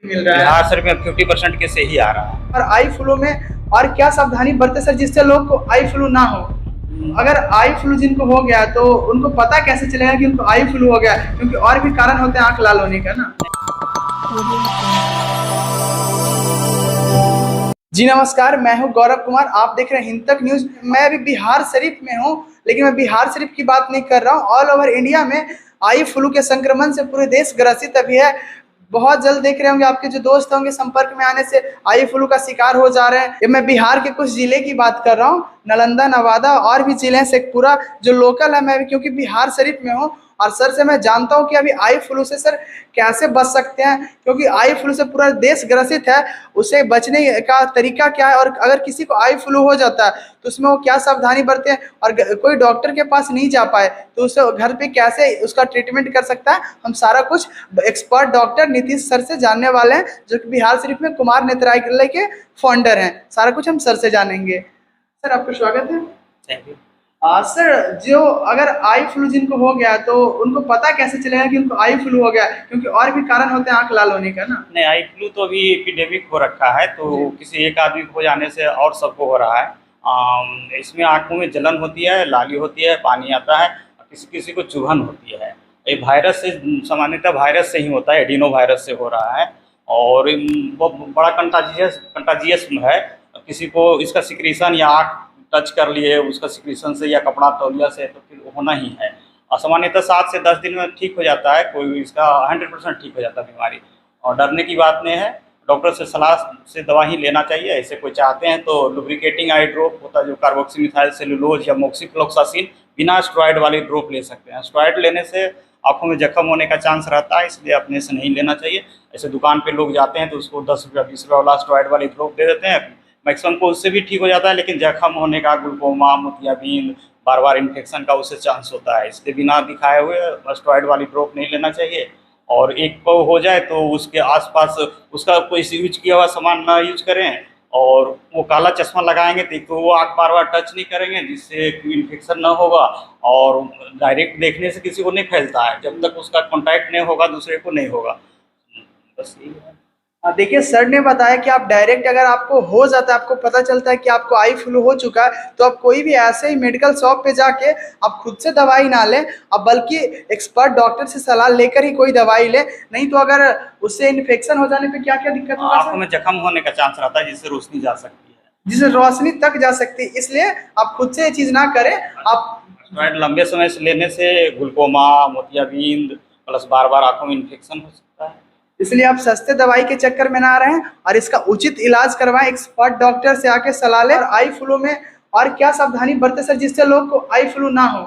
मिल रहा है। बिहार शरीफ में 50% के से ही आ रहा है। और आई फ्लू में और क्या सावधानी बरते सर, जिससे लोग को आई फ्लू ना हो? अगर आई फ्लू जिनको हो गया तो उनको पता कैसे चलेगा कि उनको आई फ्लू हो गया? क्योंकि और भी कारण होते हैं आंख लाल होने का ना। जी नमस्कार, मैं हूं गौरव कुमार, आप देख रहे हैं हिंद तक न्यूज। मैं अभी बिहार शरीफ में हूं, लेकिन मैं बिहार शरीफ की बात नहीं कर रहा हूं। ऑल ओवर इंडिया में आई फ्लू के संक्रमण से पूरे देश ग्रसित अभी है। बहुत जल्द देख रहे होंगे, आपके जो दोस्त होंगे संपर्क में आने से आई फ्लू का शिकार हो जा रहे हैं। ये मैं बिहार के कुछ जिले की बात कर रहा हूँ, नालंदा, नवादा और भी जिले हैं, शेखपुरा जो लोकल है। मैं भी क्योंकि बिहार शरीफ में हूँ और सर से मैं जानता हूँ कि अभी आई फ्लू से सर कैसे बच सकते हैं, क्योंकि आई फ्लू से पूरा देश ग्रसित है। उससे बचने का तरीका क्या है, और अगर किसी को आई फ्लू हो जाता है तो उसमें वो क्या सावधानी बरते हैं, और कोई डॉक्टर के पास नहीं जा पाए तो उसे घर पे कैसे उसका ट्रीटमेंट कर सकता है, हम सारा कुछ एक्सपर्ट डॉक्टर नीतीश सर से जानने वाले हैं, जो कि बिहार शरीफ में कुमार नेत्रालय के फाउंडर हैं। सारा कुछ हम सर से जानेंगे। सर आपका स्वागत है। Thank you. सर, जो अगर आई फ्लू जिनको हो गया तो उनको पता कैसे चलेगा कि उनको आई फ्लू हो गया? क्योंकि और भी कारण होते हैं आंख लाल होने का ना। नहीं, आई फ्लू तो अभी एपिडेमिक हो रखा है, तो किसी एक आदमी को हो जाने से और सबको हो रहा है। इसमें आंखों में जलन होती है, लाली होती है, पानी आता है, किसी किसी को चुभन होती है। ये वायरस से, सामान्यतः वायरस से ही होता है, एडिनो वायरस से हो रहा है। और वो बड़ा कंटाजियस है। किसी को इसका सिक्रीशन या आँख टच कर लिए उसका सिक्रीशन से या कपड़ा तौलिया से, तो फिर होना ही है। और सामान्यतः 7 से 10 दिन में ठीक हो जाता है, कोई इसका 100% ठीक हो जाता है बीमारी। और डरने की बात नहीं है, डॉक्टर से सलाह से दवा ही लेना चाहिए। ऐसे कोई चाहते हैं तो लुब्रिकेटिंग आई ड्रॉप होता है, जो कार्बोक्सीमिथाइल सेलुलोज या मोक्सीफ्लोक्सासिन बिना स्टेरॉइड वाली ड्रॉप ले सकते हैं। स्टेरॉइड लेने से आंखों में जख्म होने का चांस रहता है, इसलिए अपने से नहीं लेना चाहिए। ऐसे दुकान पे लोग जाते हैं तो उसको 10 रुपया 20 रुपया वाला स्टेरॉइड वाली ड्रॉप दे देते हैं। मैक्सिमम को उससे भी ठीक हो जाता है, लेकिन जख्म होने का, ग्लूकोमा, मोतियाबिंद, बार बार इन्फेक्शन का उससे चांस होता है। इसलिए बिना दिखाए हुए स्टेरॉइड वाली ड्रॉप नहीं लेना चाहिए। और एक को हो जाए तो उसके आसपास उसका कोई यूज किया हुआ सामान ना यूज करें। और वो काला चश्मा लगाएंगे तो वो आँख बार बार टच नहीं करेंगे, जिससे इन्फेक्शन ना होगा। और डायरेक्ट देखने से किसी को नहीं फैलता है, जब तक उसका कॉन्टैक्ट नहीं होगा दूसरे को नहीं होगा। बस यही है। देखिए, सर ने बताया कि आप डायरेक्ट अगर आपको हो जाता है, आपको पता चलता है कि आपको आई फ्लू हो चुका है, तो आप कोई भी ऐसे ही मेडिकल शॉप पे जाके आप खुद से दवाई ना लें, आप बल्कि एक्सपर्ट डॉक्टर से सलाह लेकर ही कोई दवाई ले। नहीं तो अगर उससे इन्फेक्शन हो जाने पे क्या क्या दिक्कत होगा आंखों सर? में जख्म होने का चांस रहता है, जिससे रोशनी जा सकती है। जिससे रोशनी तक जा सकती है, इसलिए आप खुद से ये चीज ना करें। आप स्टेरॉइड लंबे समय से लेने से ग्लूकोमा, मोतियाबिंद प्लस बार बार आंखों में इन्फेक्शन हो सकता है। इसलिए आप सस्ते दवाई के चक्कर में ना रहें और इसका उचित इलाज करवाएं, एक्सपर्ट डॉक्टर से आके सलाह लें। और आई फ्लू में और क्या सावधानी बरते सर, जिससे लोग को आई फ्लू ना हो?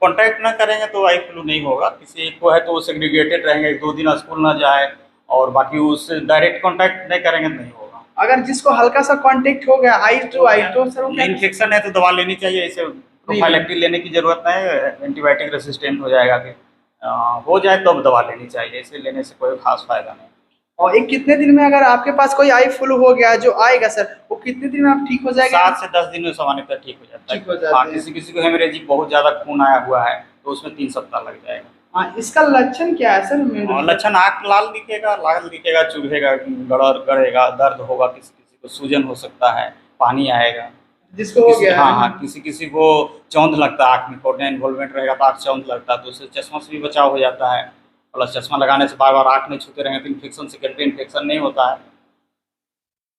कांटेक्ट ना करेंगे तो आई फ्लू नहीं होगा। किसी एक को है तो वो सेग्रीगेटेड रहेंगे, 2 दिन स्कूल ना जाए, और बाकी उससे डायरेक्ट कांटेक्ट नहीं करेंगे तो नहीं होगा। अगर जिसको हल्का सा कांटेक्ट हो गया आई टू आई, तो सर वो क्या? इन्फेक्शन है तो दवा लेनी चाहिए। इसे प्रोफाइलैक्टिक लेने की जरूरत नहीं है, एंटीबायोटिक रेसिस्टेंट हो जाएगा। कि हो जाए तब दवा लेनी चाहिए, इसे लेने से कोई खास फायदा नहीं। और एक कितने दिन में अगर आपके पास कोई आई फ्लू हो गया जो आएगा सर, वो कितने दिन में आप ठीक हो जाएगा? 7 से 10 दिन में सामान्यतः ठीक हो जाता है। ठीक हो जाते हाँ, हैं। किसी किसी को हेमरेजिक बहुत ज्यादा खून आया हुआ है तो उसमें 3 सप्ताह लग जाएगा। हाँ, इसका लक्षण क्या है सर? और लक्षण आँख लाल दिखेगा, चुभेगा, गड़ेगा, दर्द होगा, किसी किसी को सूजन हो सकता है, पानी आएगा। जिसको हो गया हाँ है हाँ, किसी किसी को चौंध लगता है, आँख में कोर्निया इन्वॉल्वमेंट रहेगा तो आँख चौंध लगता है, तो उससे चश्मा से भी बचाव हो जाता है। प्लस चश्मा लगाने से बार बार आँख नहीं छूते रहेंगे तो इन्फेक्शन, सेकेंडरी इन्फेक्शन नहीं होता है।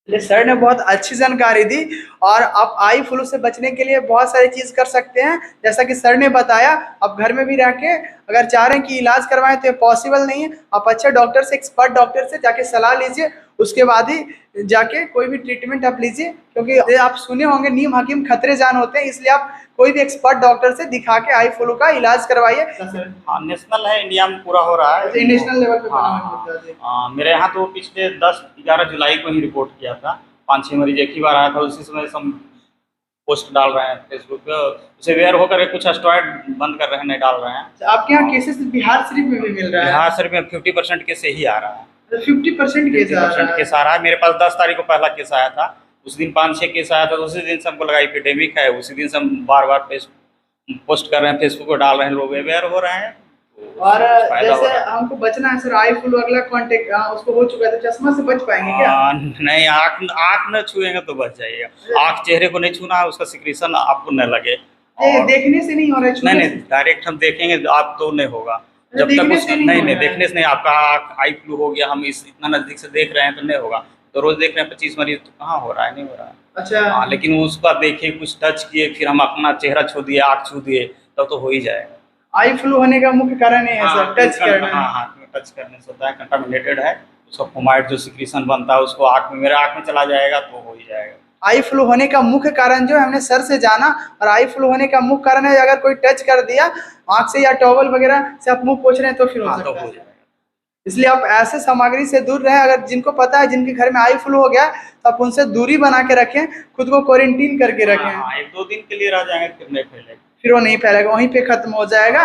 ये सर ने बहुत अच्छी जानकारी दी। और आप आई फ्लू से बचने के लिए बहुत सारी चीज कर सकते हैं, जैसा कि सर ने बताया। आप घर में भी रह के अगर चाह रहे हैं कि इलाज करवाएं तो ये पॉसिबल नहीं है। आप अच्छे डॉक्टर से, एक्सपर्ट डॉक्टर से जाके सलाह लीजिए, उसके बाद ही जाके कोई भी ट्रीटमेंट आप लीजिए। क्योंकि आप सुने होंगे नीम हकीम खतरे जान होते हैं, इसलिए आप कोई भी एक्सपर्ट डॉक्टर से दिखा के आई फ्लू का इलाज करवाइए। हाँ, नेशनल है, इंडिया में पूरा हो रहा है। नेशनल लेवल पे बना हाँ, हुआ है। मेरे यहाँ तो पिछले 10-11 जुलाई को ही रिपोर्ट किया था। 5-6 मरीज एक ही बार आया था। उसी समय हम पोस्ट डाल रहे हैं फेसबुक पे, उसे अवेयर होकर कुछ स्टेरॉइड बंद कर रहे हैं, नहीं डाल रहे हैं। आपके यहाँ केसेस बिहार शरीफ में भी मिल रहा है? बिहार शरीफ में 50% केस ही आ रहा है। 50% केस आ रहा है? केस आ रहा है। मेरे पास 10 तारीख को पहला केस आया था, उस दिन 5-6 केस आया था, तो उसी दिन से हमको लगा एपिडेमिक है। उसी दिन से हम बार बार पोस्ट कर रहे हैं, फेसबुक पर डाल रहे हैं, लोग अवेयर हो रहे हैं। तो और फायदा हो जैसे रहा है। हमको बचना है सर, आई फ्लू अगला कांटेक्ट उसको हो चुका है तो चश्मा से बच पाएंगे क्या? नहीं, आँख आँख न छुएंगे तो बच जाइएगा। आँख चेहरे को नहीं छूना है, उसका सिक्रीशन आपको न लगे। ये और देखने से नहीं हो रहा है, नहीं छूने नहीं, से? डायरेक्ट हम देखेंगे तो आप तो नहीं होगा। अच्छा, जब तक देखने उस से नहीं नहीं हो नहीं रहा है। देखने से नहीं, आपका आई फ्लू हो गया, हम इस इतना नज़दीक से देख रहे हैं तो नहीं होगा। तो रोज़ देख रहे हैं 25 मरीज़, तो कहाँ हो रहा है, नहीं हो रहा है। अच्छा, हाँ, लेकिन उसको आप देखिए, कुछ टच किए, फिर हम अपना चेहरा छू दिए, आँख छू दिए, तब तो हो ही जाएगा। आई फ्लू होने का मुख्य कारण ये है सर, टच करना है। हाँ, हाथ में टच करने से होता है, कंटामिनेटेड है। उसका फोमाइड जो सिक्रीशन बनता है, उसको आँख में, मेरे आँख में चला जाएगा तो हो ही जाएगा। आई फ्लू होने का मुख्य कारण जो है हमने सर से जाना, और आई फ्लू होने का मुख्य कारण है अगर कोई टच कर दिया आंख से या टॉवल वगैरह से आप मुंह पोंछ रहे हैं तो फिर हो हाँ, तो सकता हो है। जाएगा। इसलिए आप ऐसे सामग्री से दूर रहें। अगर जिनको पता है जिनके घर में आई फ्लू हो गया तो आप उनसे दूरी बना के रखें, खुद को क्वारंटीन करके हाँ, रखें, हाँ, 1-2 दिन के लिए रह जाएँगे, फिर नहीं फैलेगा। फिर वो नहीं फैलेगा, वहीं पे खत्म हो जाएगा।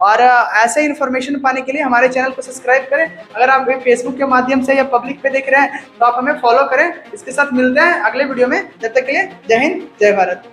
और ऐसे इन्फॉर्मेशन पाने के लिए हमारे चैनल को सब्सक्राइब करें। अगर आप फेसबुक के माध्यम से या पब्लिक पे देख रहे हैं तो आप हमें फॉलो करें। इसके साथ मिलते हैं अगले वीडियो में, जब तक के लिए जय हिंद जय भारत।